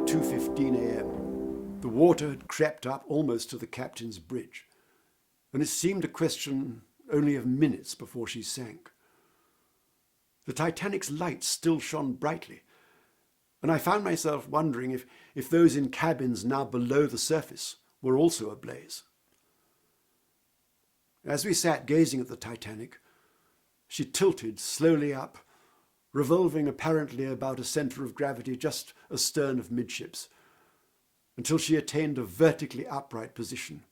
2:15 a.m. The water had crept up almost to the captain's bridge, and it seemed a question only of minutes before she sank. The Titanic's lights still shone brightly, and I found myself wondering if those in cabins now below the surface were also ablaze. As we sat gazing at the Titanic, she tilted slowly up, revolving apparently about a centre of gravity just astern of midships, until she attained a vertically upright position,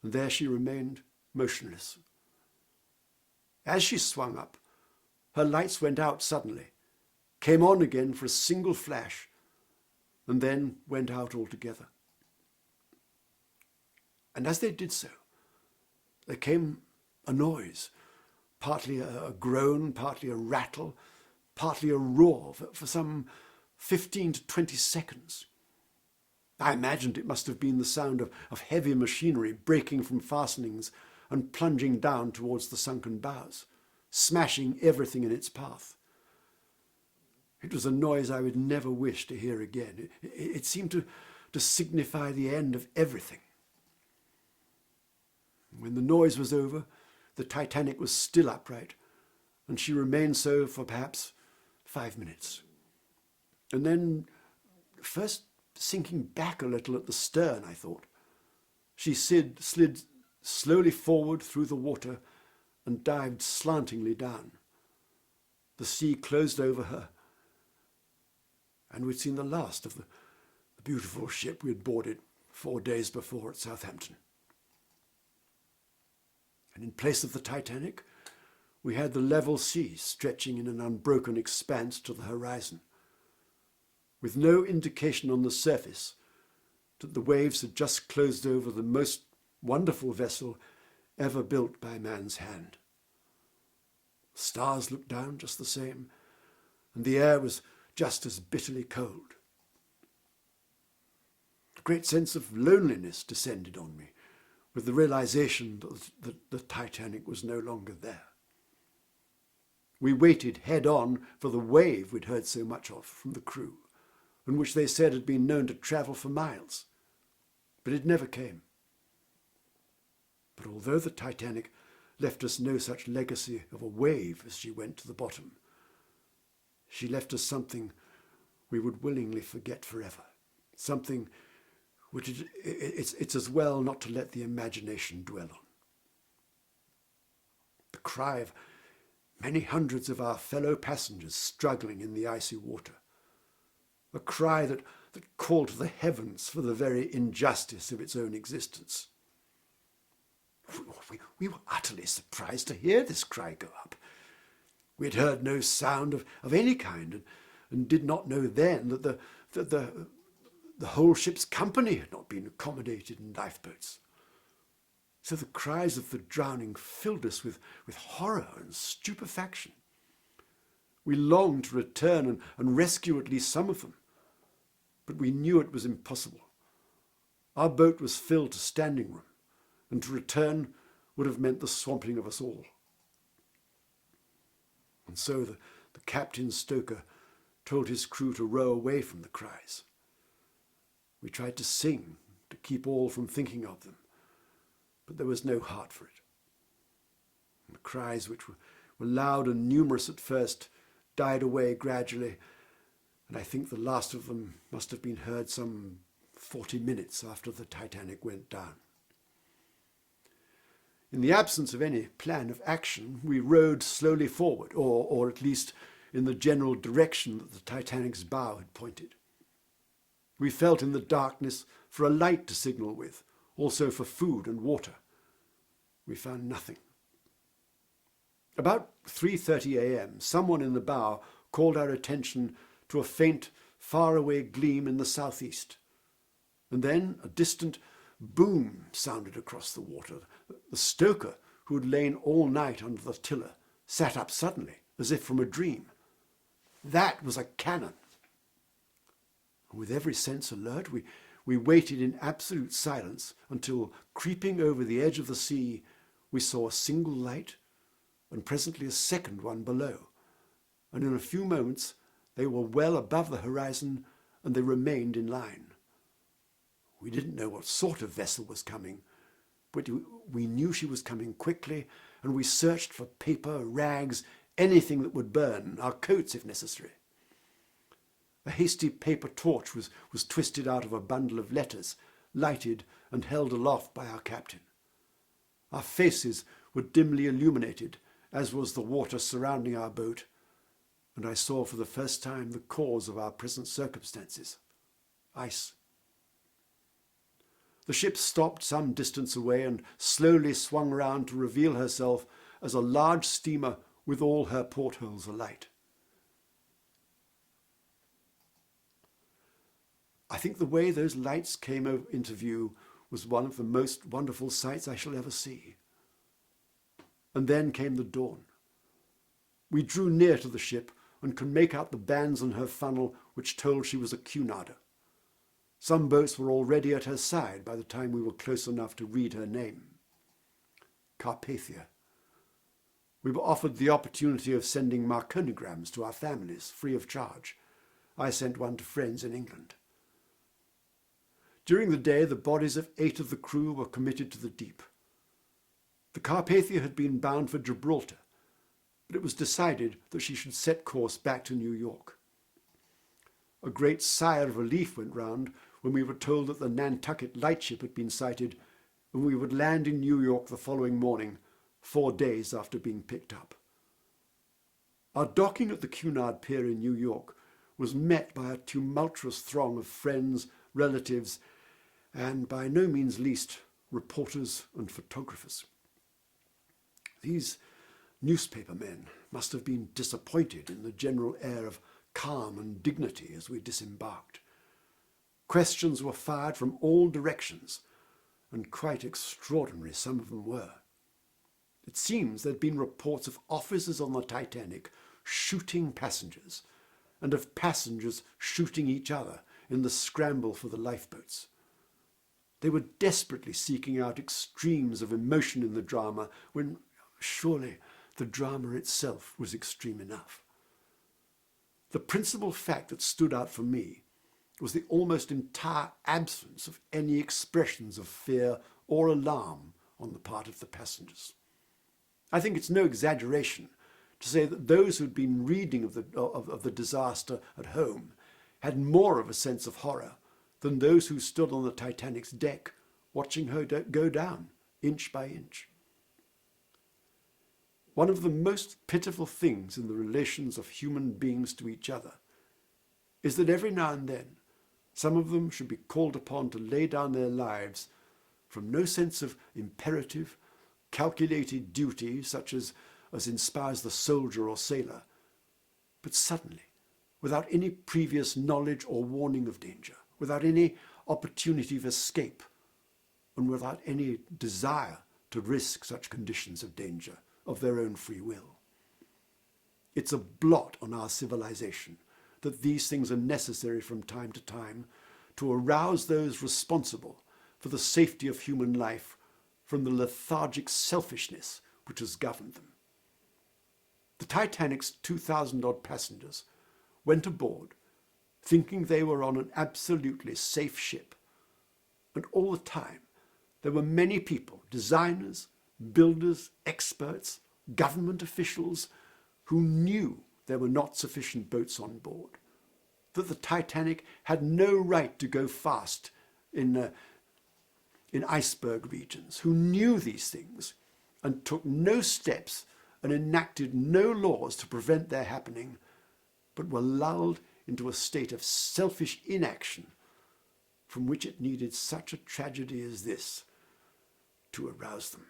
and there she remained motionless. As she swung up, her lights went out suddenly, came on again for a single flash, and then went out altogether. And as they did so, there came a noise, partly a groan, partly a rattle, partly a roar for some 15 to 20 seconds. I imagined it must have been the sound of heavy machinery breaking from fastenings and plunging down towards the sunken bows, smashing everything in its path. It was a noise I would never wish to hear again. It seemed to signify the end of everything. When the noise was over, the Titanic was still upright, and she remained so for perhaps 5 minutes. And then, first sinking back a little at the stern, I thought, she slid slowly forward through the water and dived slantingly down. The sea closed over her, and we'd seen the last of the beautiful ship we had boarded 4 days before at Southampton. And in place of the Titanic, we had the level sea stretching in an unbroken expanse to the horizon, with no indication on the surface that the waves had just closed over the most wonderful vessel ever built by man's hand. Stars looked down just the same, and the air was just as bitterly cold. A great sense of loneliness descended on me, with the realization that the Titanic was no longer there. We waited head-on for the wave we'd heard so much of from the crew, and which they said had been known to travel for miles, but it never came. But although the Titanic left us no such legacy of a wave as she went to the bottom, she left us something we would willingly forget forever, something which it's as well not to let the imagination dwell on. The cry of many hundreds of our fellow passengers struggling in the icy water, a cry that called to the heavens for the very injustice of its own existence. We were utterly surprised to hear this cry go up. We had heard no sound of any kind, and did not know then that the whole ship's company had not been accommodated in lifeboats. So the cries of the drowning filled us with horror and stupefaction. We longed to return and rescue at least some of them, but we knew it was impossible. Our boat was filled to standing room, and to return would have meant the swamping of us all. And so the captain stoker told his crew to row away from the cries. We tried to sing to keep all from thinking of them, but there was no heart for it. And the cries, which were loud and numerous at first, died away gradually, and I think the last of them must have been heard some 40 minutes after the Titanic went down. In the absence of any plan of action, we rowed slowly forward, or at least in the general direction that the Titanic's bow had pointed. We felt in the darkness for a light to signal with, also for food and water. We found nothing. About 3:30 a.m., someone in the bow called our attention to a faint, faraway gleam in the southeast, and then a distant boom sounded across the water. The stoker, who had lain all night under the tiller, sat up suddenly, as if from a dream. That was a cannon. With every sense alert, we waited in absolute silence until, creeping over the edge of the sea, we saw a single light and presently a second one below, and in a few moments they were well above the horizon and they remained in line. We didn't know what sort of vessel was coming, but we knew she was coming quickly, and we searched for paper, rags, anything that would burn, our coats if necessary. A hasty paper torch was twisted out of a bundle of letters, lighted and held aloft by our captain. Our faces were dimly illuminated, as was the water surrounding our boat, and I saw for the first time the cause of our present circumstances: ice. The ship stopped some distance away and slowly swung round to reveal herself as a large steamer with all her portholes alight. I think the way those lights came into view was one of the most wonderful sights I shall ever see. And then came the dawn. We drew near to the ship and could make out the bands on her funnel which told she was a Cunarder. Some boats were already at her side by the time we were close enough to read her name: Carpathia. We were offered the opportunity of sending marconigrams to our families, free of charge. I sent one to friends in England. During the day, the bodies of 8 of the crew were committed to the deep. The Carpathia had been bound for Gibraltar, but it was decided that she should set course back to New York. A great sigh of relief went round when we were told that the Nantucket lightship had been sighted, and we would land in New York the following morning, 4 days after being picked up. Our docking at the Cunard Pier in New York was met by a tumultuous throng of friends, relatives, and by no means least, reporters and photographers. These newspaper men must have been disappointed in the general air of calm and dignity as we disembarked. Questions were fired from all directions, and quite extraordinary some of them were. It seems there had been reports of officers on the Titanic shooting passengers, and of passengers shooting each other in the scramble for the lifeboats. They were desperately seeking out extremes of emotion in the drama, when surely the drama itself was extreme enough. The principal fact that stood out for me was the almost entire absence of any expressions of fear or alarm on the part of the passengers. I think it's no exaggeration to say that those who'd been reading of the disaster at home had more of a sense of horror than those who stood on the Titanic's deck watching her go down inch by inch. One of the most pitiful things in the relations of human beings to each other is that every now and then some of them should be called upon to lay down their lives from no sense of imperative, calculated duty such as inspires the soldier or sailor, but suddenly, without any previous knowledge or warning of danger, without any opportunity of escape, and without any desire to risk such conditions of danger of their own free will. It's a blot on our civilization that these things are necessary from time to time to arouse those responsible for the safety of human life from the lethargic selfishness which has governed them. The Titanic's 2,000-odd passengers went aboard thinking they were on an absolutely safe ship, and all the time there were many people, designers, builders, experts, government officials, who knew there were not sufficient boats on board, that the Titanic had no right to go fast in iceberg regions, who knew these things and took no steps and enacted no laws to prevent their happening, but were lulled into a state of selfish inaction from which it needed such a tragedy as this to arouse them.